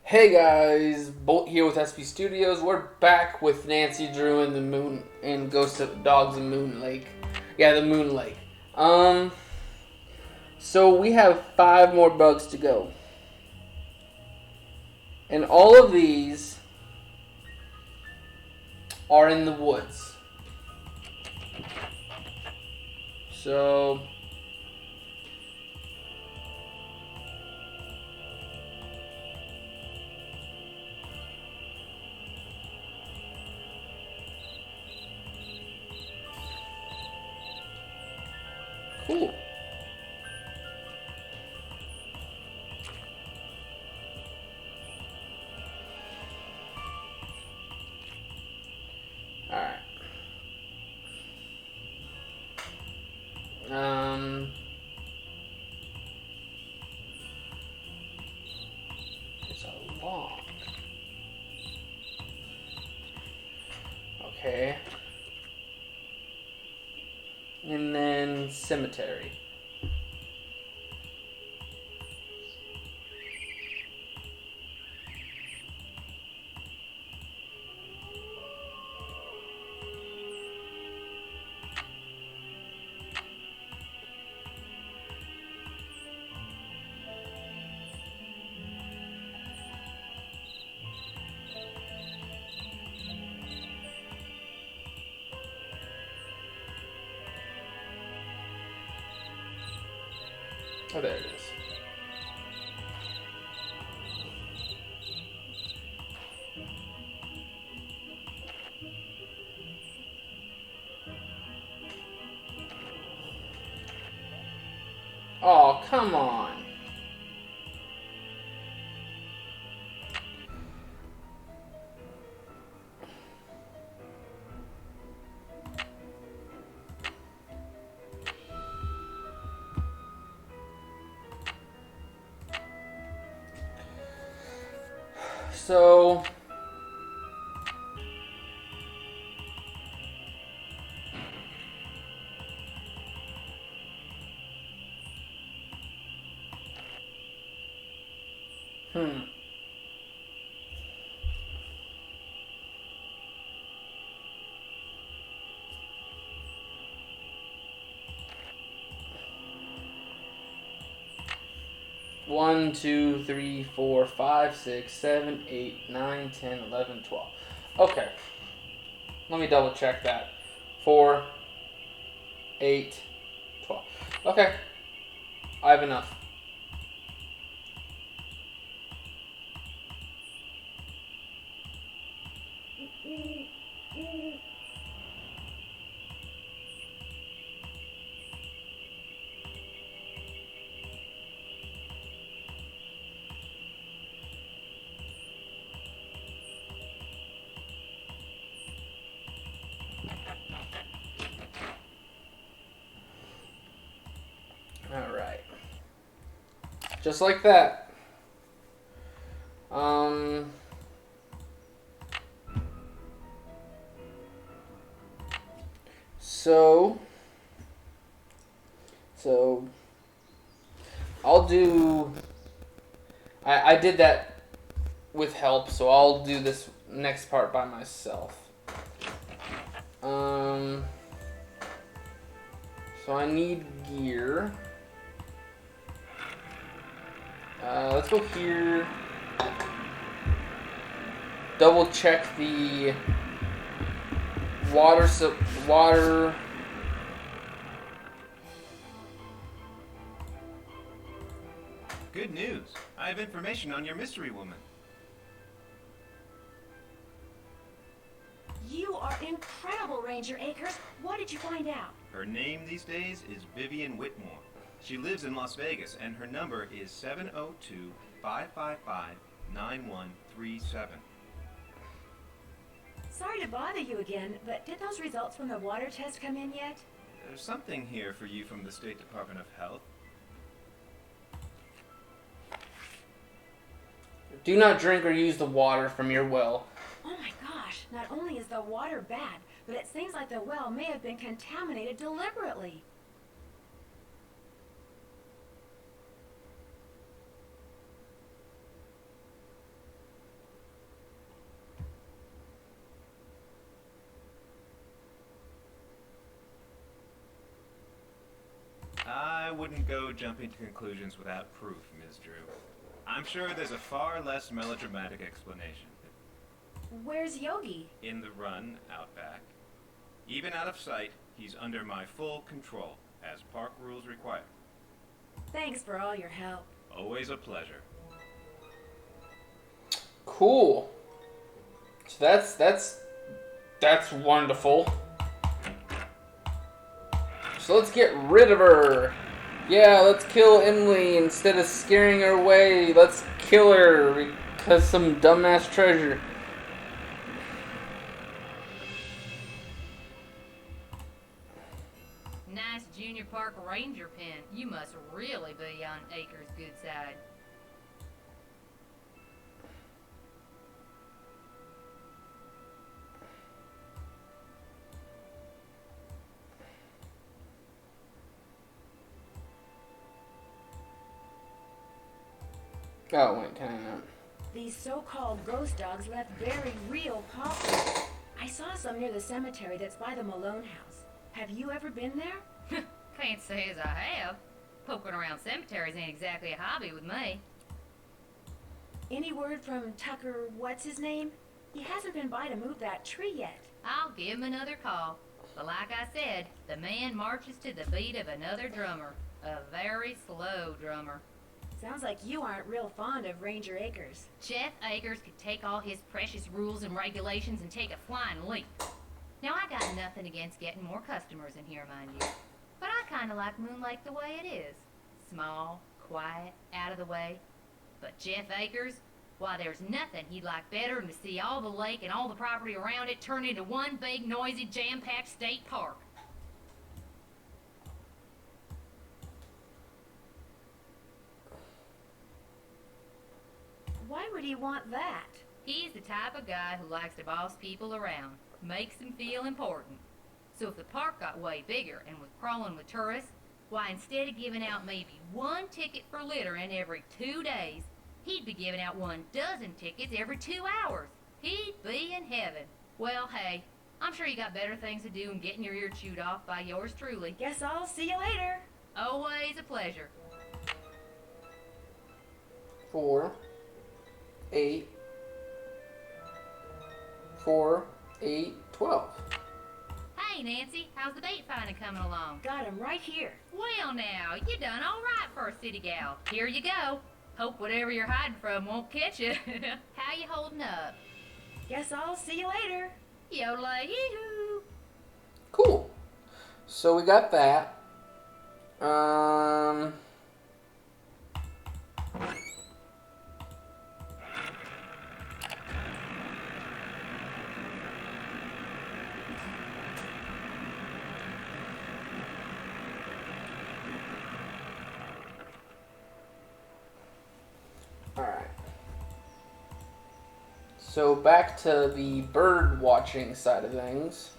Hey guys, Bolt here with SB Studios. We're back with Nancy Drew and the Moon and Ghost of Dogs and Moon Lake. Yeah, the Moon Lake. Um, so we have 5 more bugs to go, and all of these are in the woods. So cool. All right. Um, it's a log. Okay. And then cemetery. Oh, there it is. Oh, come on. So, hmm. 1, 2, 3, 4, 5, 6, 7, 8, 9, 10, 11, 12. Okay, let me double check that. 4, 8, 12. Okay, I have enough. Alright. Just like that. Um, so, so, I'll do, I did that with help, so I'll do this next part by myself. Um, so I need gear. Let's go here. Double check the water. Good news. I have information on your mystery woman. You are incredible, Ranger Akers. What did you find out? Her name these days is Vivian Whitmore. She lives in Las Vegas, and her number is 702-555-9137. Sorry to bother you again, but did those results from the water test come in yet? There's something here for you from the State Department of Health. Do not drink or use the water from your well. Oh my gosh, not only is the water bad, but it seems like the well may have been contaminated deliberately. wouldn't go jumping to conclusions without proof, Ms. Drew. I'm sure there's a far less melodramatic explanation. Where's Yogi? In the run out back. Even out of sight, he's under my full control, as park rules require. Thanks for all your help. Always a pleasure. Cool. So that's wonderful. So let's get rid of her. Yeah, let's kill Emily instead of scaring her away. Let's kill her because some dumbass treasure. Nice Junior Park Ranger pen. You must really be on Acres' good side. Oh, wait, can I not? These so-called ghost dogs left very real paw prints. I saw some near the cemetery that's by the Malone house. Have you ever been there? Can't say as I have. Poking around cemeteries ain't exactly a hobby with me. Any word from Tucker, what's his name? He hasn't been by to move that tree yet. I'll give him another call. But like I said, the man marches to the beat of another drummer. A very slow drummer. Sounds like you aren't real fond of Ranger Acres. Jeff Acres could take all his precious rules and regulations and take a flying leap. Now, I got nothing against getting more customers in here, mind you. But I kind of like Moon Lake the way it is. Small, quiet, out of the way. But Jeff Acres, why, there's nothing he'd like better than to see all the lake and all the property around it turned into one big, noisy, jam-packed state park. Why would he want that? He's the type of guy who likes to boss people around, makes them feel important. So if the park got way bigger and was crawling with tourists, why, instead of giving out maybe one ticket for littering every 2 days, he'd be giving out 12 tickets every 2 hours. He'd be in heaven. Well, hey, I'm sure you got better things to do than getting your ear chewed off by yours truly. Guess I'll see you later. Always a pleasure. 4, 8, 4, 8, 12. Hey, Nancy, how's the bait finding coming along? Got him right here. Well, now, you done all right for a city gal. Here you go. Hope whatever you're hiding from won't catch you. How you holding up? Guess I'll see you later. Yodelah-yee-hoo. Cool. So we got that. Alright. So back to the bird watching side of things.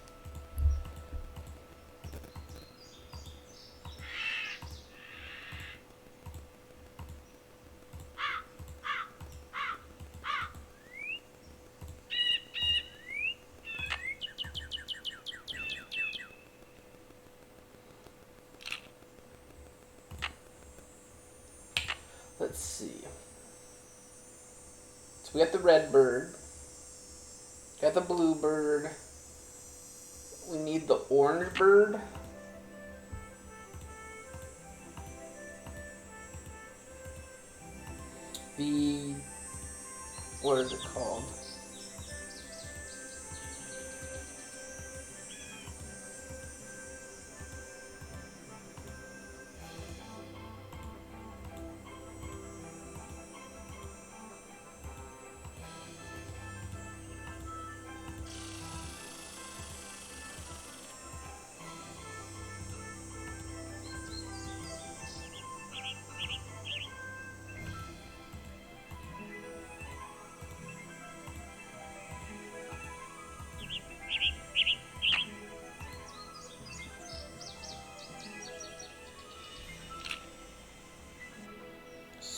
Let's see. So we got the red bird. Got the blue bird. We need the orange bird. The... what is it called?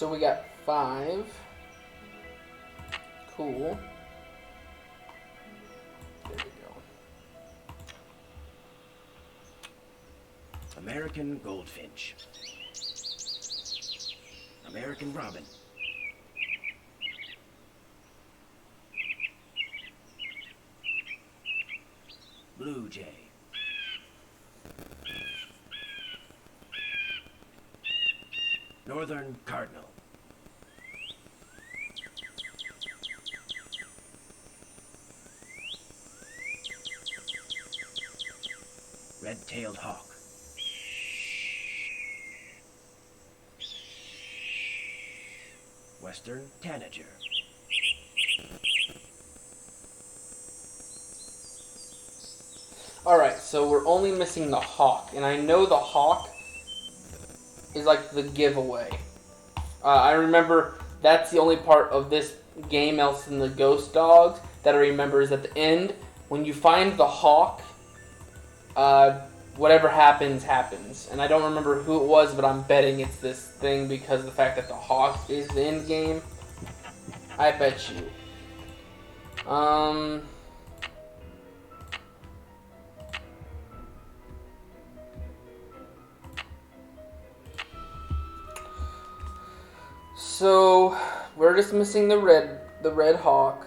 So we got 5. Cool. There we go. American goldfinch. American robin. Blue jay. Northern cardinal. Red-tailed hawk. Western tanager. Alright, so we're only missing the hawk, and I know the hawk is like the giveaway. I remember that's the only part of this game else than the ghost dogs that I remember is at the end, when you find the hawk, whatever happens, happens. And I don't remember who it was, but I'm betting it's this thing because of the fact that the hawk is the end game. I bet you. So we're just missing the red hawk.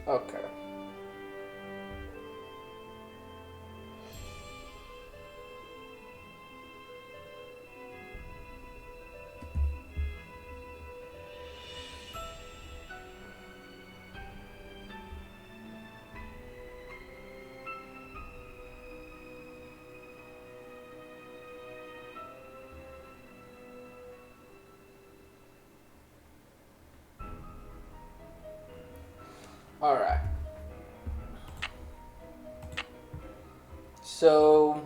Okay. All right. So,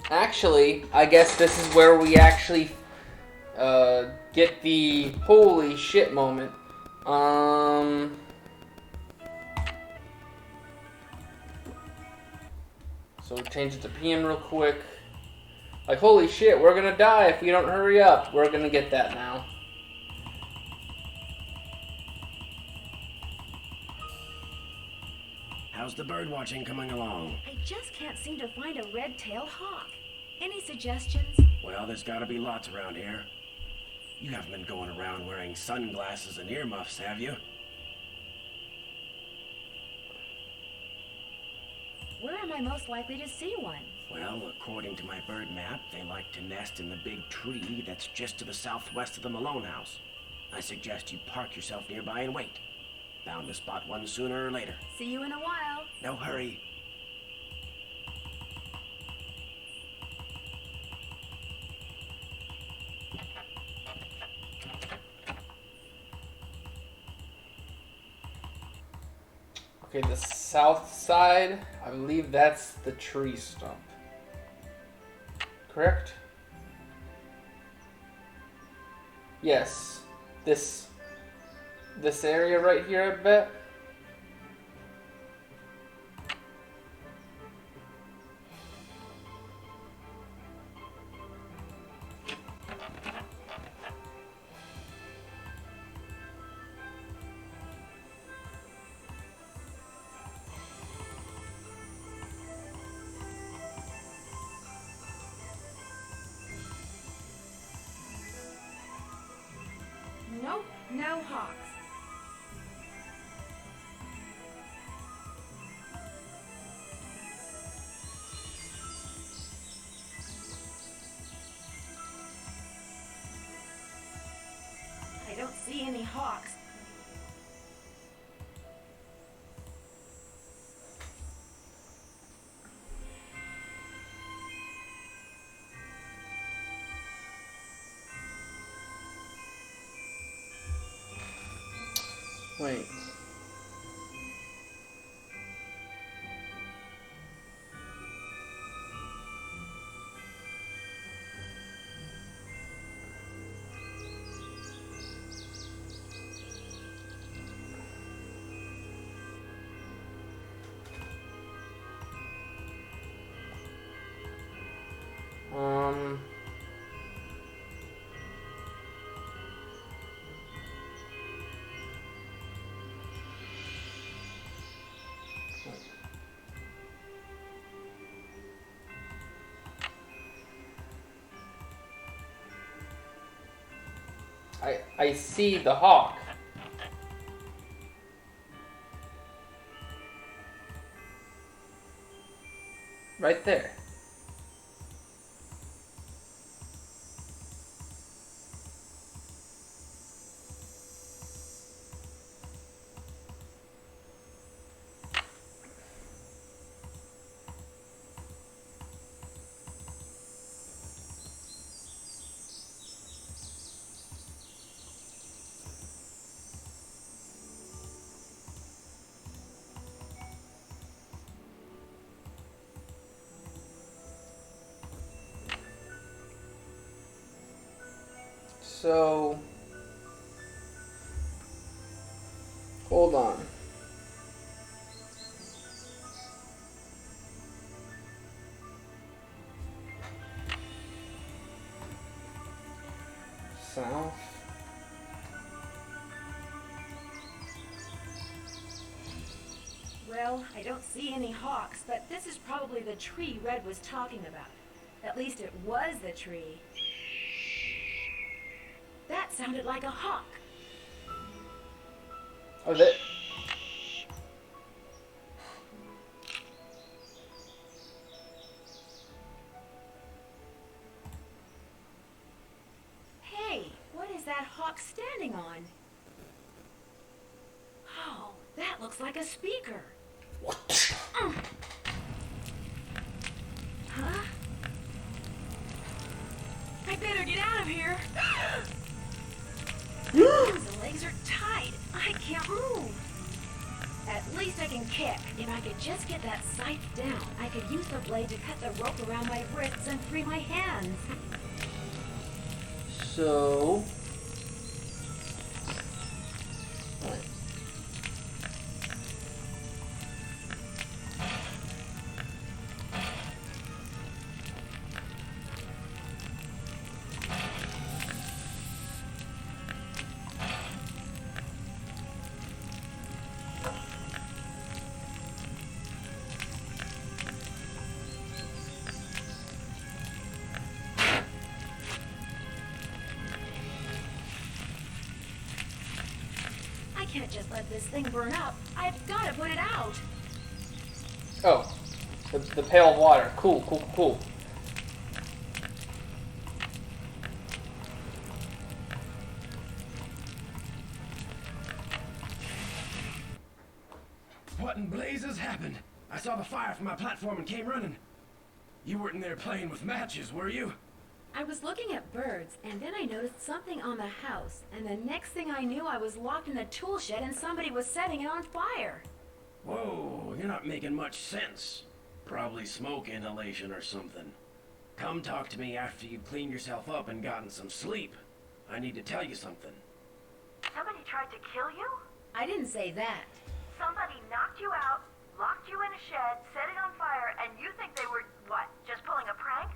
actually, I guess this is where we actually get the holy shit moment. So change it to PM real quick. Like, holy shit, we're gonna die if we don't hurry up. We're gonna get that now. How's the bird watching coming along? I just can't seem to find a red-tailed hawk. Any suggestions? Well, there's gotta be lots around here. You haven't been going around wearing sunglasses and earmuffs, have you? Where am I most likely to see one? Well, according to my bird map, they like to nest in the big tree that's just to the southwest of the Malone house. I suggest you park yourself nearby and wait. Bound to spot one sooner or later. See you in a while. No hurry. Okay, the south side, I believe that's the tree stump. Correct? Yes. This area right here, I bet. Nope, no hawks. I don't see any hawks. Wait. I see the hawk. Right there. So, hold on. South. Well, I don't see any hawks, but this is probably the tree Red was talking about. At least it was the tree. That sounded like a hawk. Oh, that. Hey, what is that hawk standing on? Oh, that looks like a speaker. Huh? I better get out of here. The legs are tied. I can't move. At least I can kick. If I could just get that scythe down, I could use the blade to cut the rope around my wrists and free my hands. So. I can't just let this thing burn up. I've got to put it out. Oh, the pail of water. Cool, cool, cool. What in blazes happened? I saw the fire from my platform and came running. You weren't in there playing with matches, were you? I was looking at birds, and then I noticed something on the house, and the next thing I knew, I was locked in the tool shed and somebody was setting it on fire. Whoa, you're not making much sense. Probably smoke inhalation or something. Come talk to me after you've cleaned yourself up and gotten some sleep. I need to tell you something. Somebody tried to kill you? I didn't say that. Somebody knocked you out, locked you in a shed, set it on fire, and you think they were, what, just pulling a prank?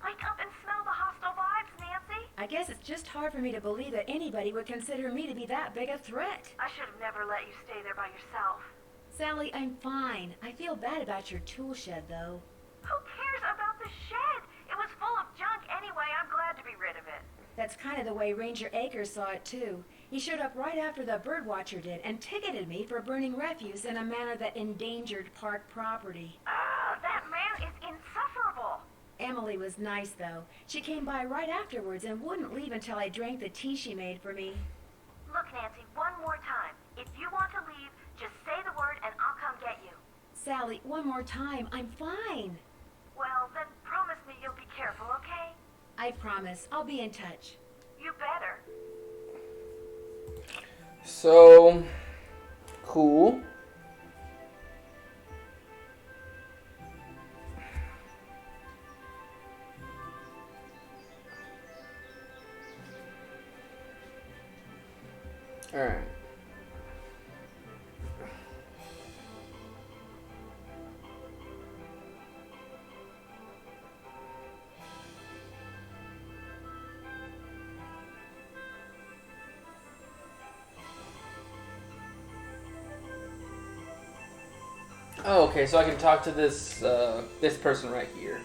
Wake up and smell the hostile vibes, Nancy. I guess it's just hard for me to believe that anybody would consider me to be that big a threat. I should have never let you stay there by yourself. Sally, I'm fine. I feel bad about your tool shed, though. Who cares about the shed? It was full of junk anyway. I'm glad to be rid of it. That's kind of the way Ranger Akers saw it, too. He showed up right after the birdwatcher did and ticketed me for burning refuse in a manner that endangered park property. That man is insufferable. Emily was nice, though. She came by right afterwards and wouldn't leave until I drank the tea she made for me. Look, Nancy, one more time. If you want to leave, just say the word and I'll come get you. Sally, one more time. I'm fine. Well, then promise me you'll be careful, okay? I promise. I'll be in touch. You better. So, cool. All right. Oh, okay, so I can talk to this this person right here.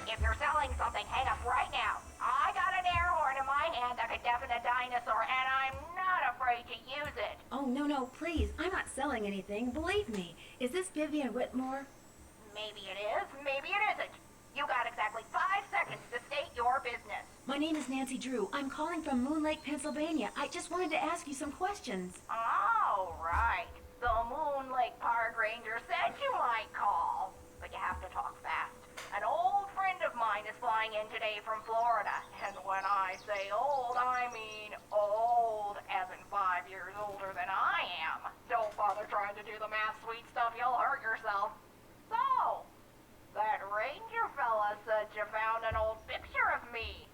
If you're selling something, hang up right now. I got an air horn in my hand that could deafen a dinosaur, and I'm not afraid to use it. Oh, no, please. I'm not selling anything. Believe me. Is this Vivian Whitmore? Maybe it is, maybe it isn't. You got exactly 5 seconds to state your business. My name is Nancy Drew. I'm calling from Moon Lake, Pennsylvania. I just wanted to ask you some questions. Oh, right. The Moon Lake Park Ranger said you might call, but you have to talk fast. An old friend of mine is flying in today from Florida, and when I say old, I mean old, as in 5 years older than I am. Don't bother trying to do the math, sweet stuff, you'll hurt yourself. So, that ranger fella said you found an old picture of me.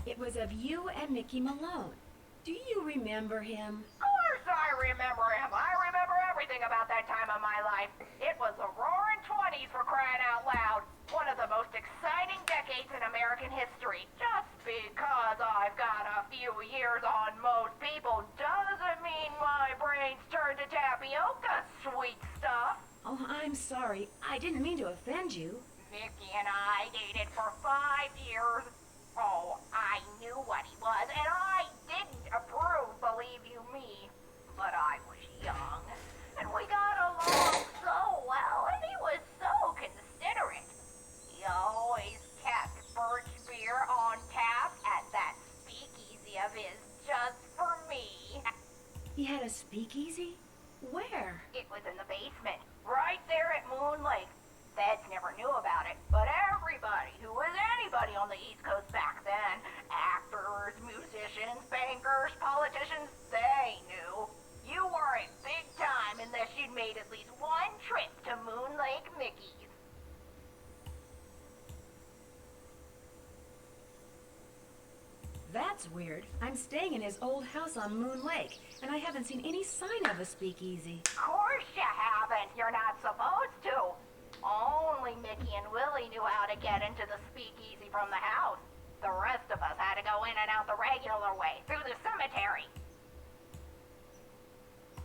It was of you and Mickey Malone. Do you remember him? Of course I remember him. I remember everything about that time of my life. It was the roaring 20s, for crying out loud. One of the most exciting decades in American history. Just because I've got a few years on most people doesn't mean my brain's turned to tapioca, sweet stuff. Oh, I'm sorry. I didn't mean to offend you. Mickey and I dated for 5 years. Oh, I knew what he was, and I didn't approve, believe you me. But I was young, and we got along so well, and he was so considerate. He always kept birch beer on tap at that speakeasy of his just for me. He had a speakeasy? Where? It was in the basement, right there at Moon Lake. Feds never knew about it, but everybody who was anybody on the East Coast back then, actors, musicians, bankers, politicians, they knew. You weren't big time unless you'd made at least one trip to Moon Lake Mickey's. That's weird. I'm staying in his old house on Moon Lake, and I haven't seen any sign of a speakeasy. Of course you haven't. You're not supposed to. Only Mickey and Willie knew how to get into the speakeasy from the house. The rest of us had to go in and out the regular way, through the cemetery.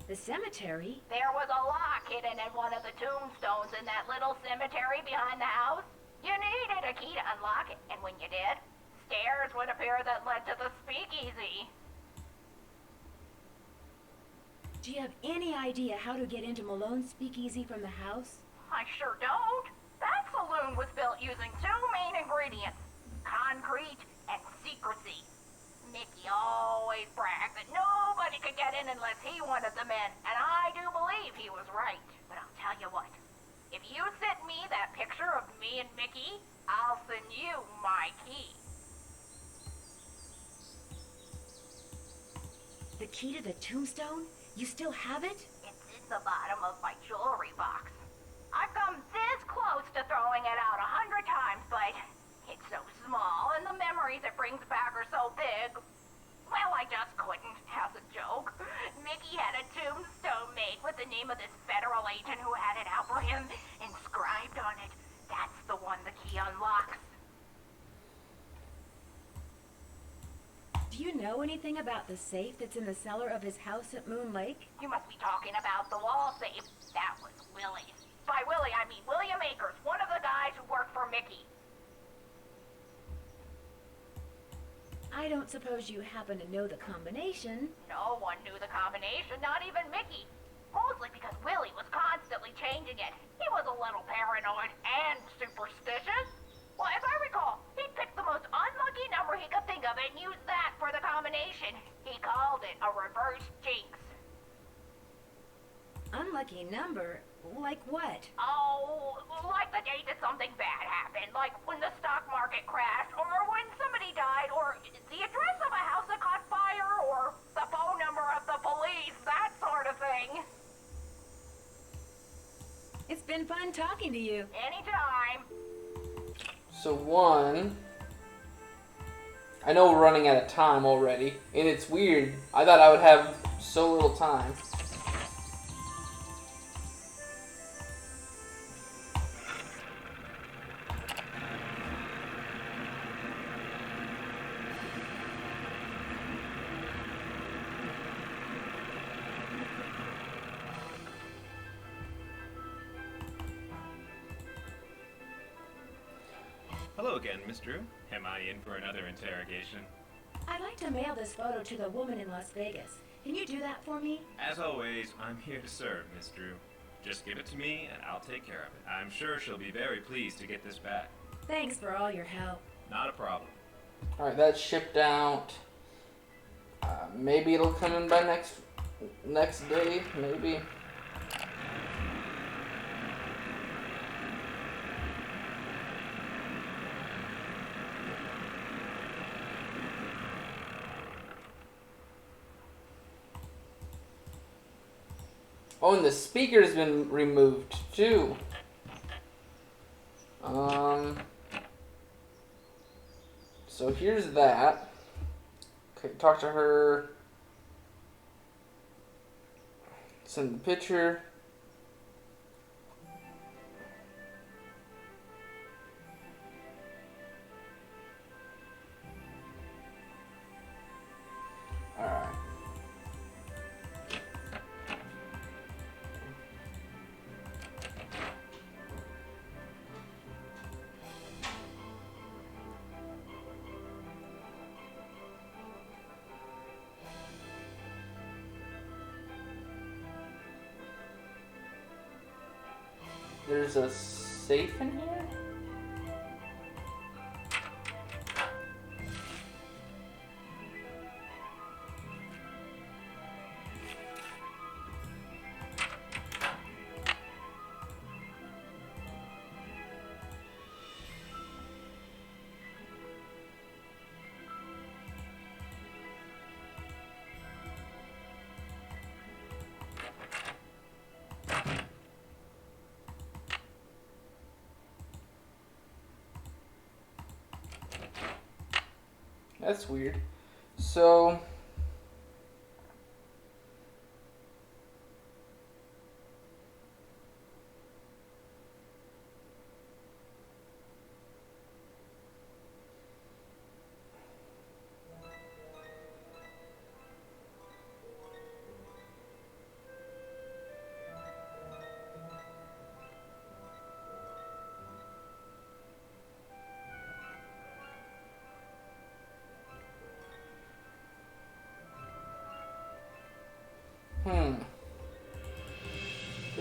The cemetery? There was a lock hidden in one of the tombstones in that little cemetery behind the house. You needed a key to unlock it, and when you did, stairs would appear that led to the speakeasy. Do you have any idea how to get into Malone's speakeasy from the house? I sure don't. That saloon was built using 2 main ingredients, concrete and secrecy. Mickey always bragged that nobody could get in unless he wanted them in, and I do believe he was right. But I'll tell you what, if you send me that picture of me and Mickey, I'll send you my key. The key to the tombstone? You still have it? It's in the bottom of my jewelry box. I've come this close to throwing it out 100 times, but it's so small, and the memories it brings back are so big. Well, I just couldn't, as a joke. Mickey had a tombstone made with the name of this federal agent who had it out for him, inscribed on it. That's the one the key unlocks. Do you know anything about the safe that's in the cellar of his house at Moon Lake? You must be talking about the wall safe. That was Willie's. By Willie, I mean William Akers, one of the guys who worked for Mickey. I don't suppose you happen to know the combination. No one knew the combination, not even Mickey. Mostly because Willie was constantly changing it. He was a little paranoid and superstitious. Well, as I recall, he picked the most unlucky number he could think of and used that for the combination. He called it a reverse jinx. Unlucky number? Like what? Oh, like the day that something bad happened, like when the stock market crashed, or when somebody died, or the address of a house that caught fire, or the phone number of the police, that sort of thing. It's been fun talking to you. Anytime. So one, I know we're running out of time already, and it's weird. I thought I would have so little time. Hello again, Miss Drew. Am I in for another interrogation? I'd like to mail this photo to the woman in Las Vegas. Can you do that for me? As always, I'm here to serve, Miss Drew. Just give it to me and I'll take care of it. I'm sure she'll be very pleased to get this back. Thanks for all your help. Not a problem. Alright, that's shipped out. Maybe it'll come in by next day, maybe. Oh, and the speaker's been removed too. So here's that. Okay, talk to her. Send the picture. Alright. There's a safe in here? That's weird. So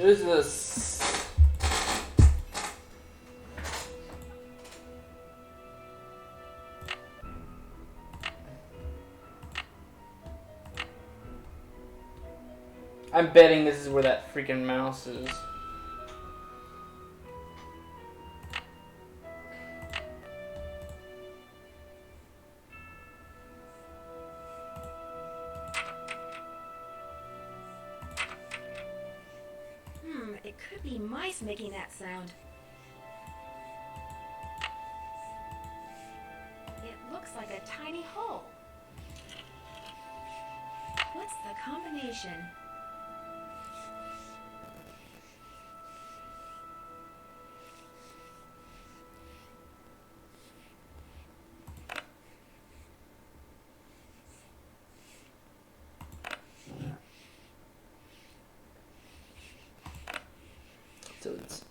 there's this. I'm betting this is where that freaking mouse is. It could be mice making that sound. It looks like a tiny hole. What's the combination? So it's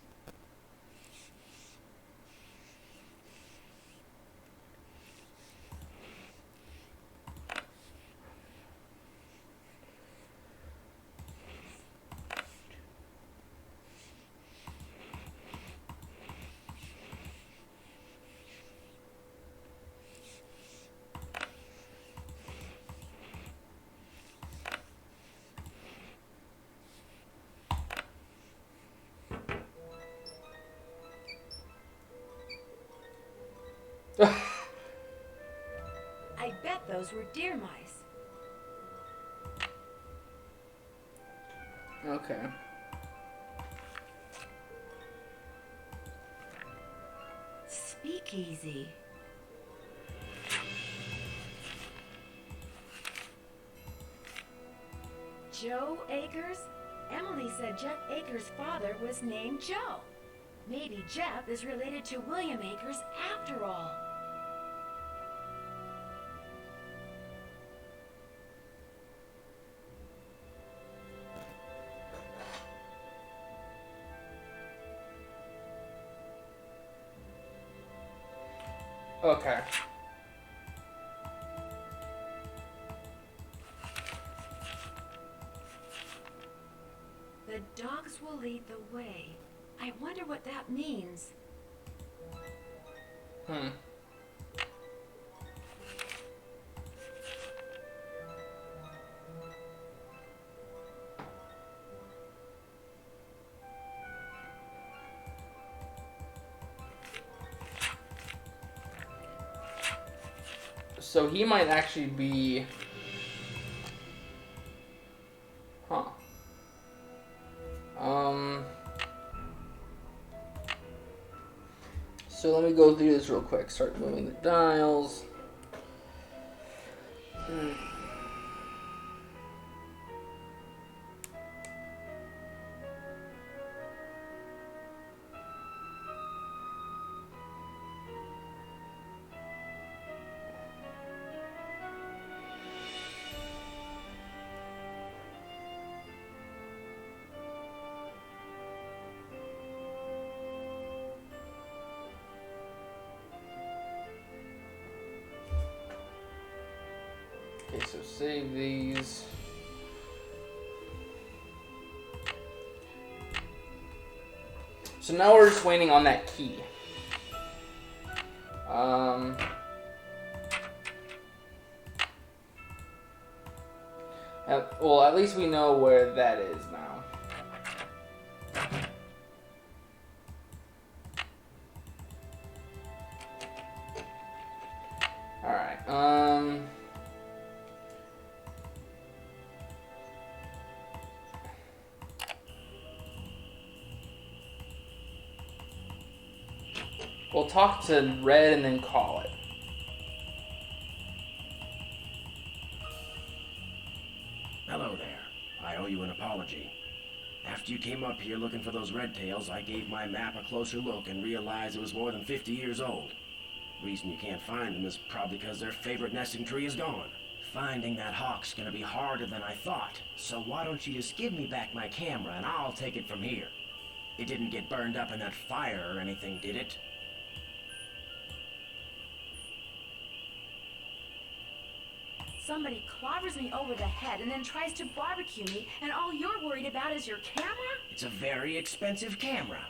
I bet those were deer mice. okay. Speakeasy. Joe Akers? Emily said Jeff Akers' father was named Joe. Maybe Jeff is related to William Akers after all. Okay. The dogs will lead the way. I wonder what that means. Hmm. So he might actually be... Huh. So let me go through this real quick. Start moving the dials. Okay, so save these. So now we're just waiting on that key. Well, at least we know where that is now. Alright, we'll talk to Red and then call it. Hello there. I owe you an apology. After you came up here looking for those red tails, I gave my map a closer look and realized it was more than 50 years old. Reason you can't find them is probably because their favorite nesting tree is gone. Finding that hawk's gonna be harder than I thought, so why don't you just give me back my camera and I'll take it from here? It didn't get burned up in that fire or anything, did it? Somebody clobbers me over the head and then tries to barbecue me, and all you're worried about is your camera? It's a very expensive camera.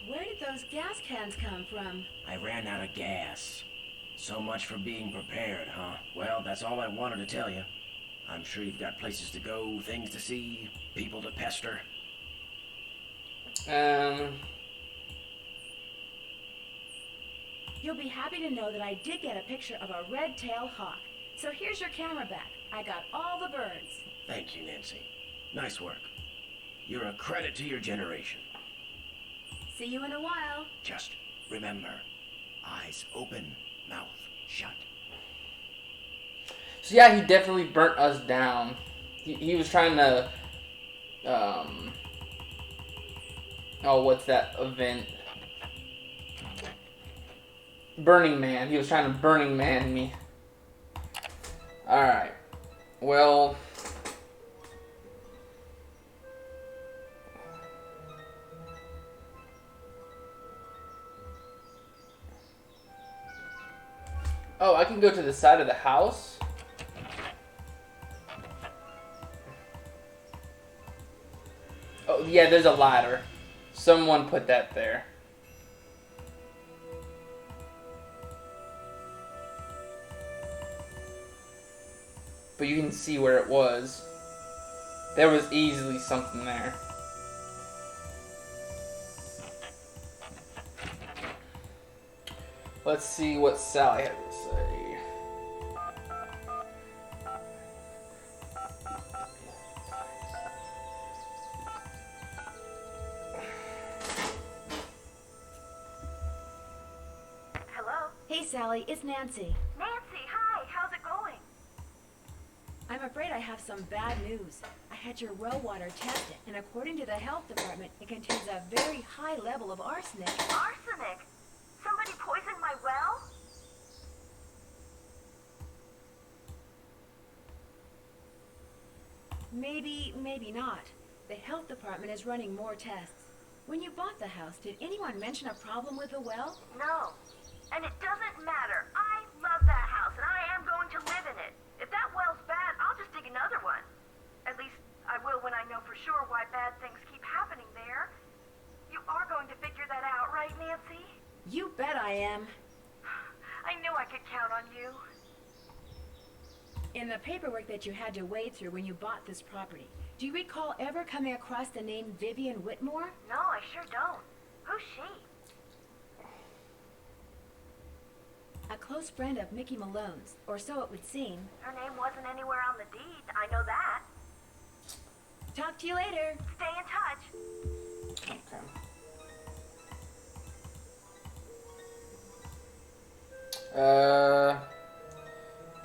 Where did those gas cans come from? I ran out of gas. So much for being prepared, huh? Well, that's all I wanted to tell you. I'm sure you've got places to go, things to see, people to pester. You'll be happy to know that I did get a picture of a red-tailed hawk. So here's your camera back. I got all the birds. Thank you, Nancy. Nice work. You're a credit to your generation. See you in a while. Just remember, eyes open, mouth shut. So yeah, he definitely burnt us down. He was trying to, oh, what's that event? Burning Man. He was trying to Burning Man me. Alright. Well... Oh, I can go to the side of the house? Oh, yeah, there's a ladder. Someone put that there. But you can see where it was. There was easily something there. Let's see what Sally had to say. Hello? Hey, Sally, it's Nancy. Nancy, hi. How's it going? I'm afraid I have some bad news. I had your well water tested, and according to the health department, it contains a very high level of arsenic. Arsenic? Somebody poisoned my well? Maybe, maybe not. The health department is running more tests. When you bought the house, did anyone mention a problem with the well? No. And it doesn't matter. I love that house, and I am going to live in it. If that well's bad, I'll just dig another one. At least I will when I know for sure why bad things keep happening there. You are going to figure that out, right, Nancy? You bet I am. I knew I could count on you. In the paperwork that you had to wade through when you bought this property, do you recall ever coming across the name Vivian Whitmore? No, I sure don't. Who's she? A close friend of Mickey Malone's, or so it would seem. Her name wasn't anywhere on the deed. I know that. Talk to you later. Stay in touch. Okay.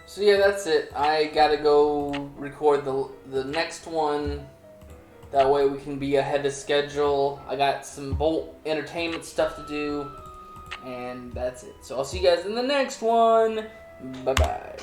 So yeah, that's it. I gotta go record the next one. That way we can be ahead of schedule. I got some Bolt Entertainment stuff to do. And that's it. So I'll see you guys in the next one. Bye-bye.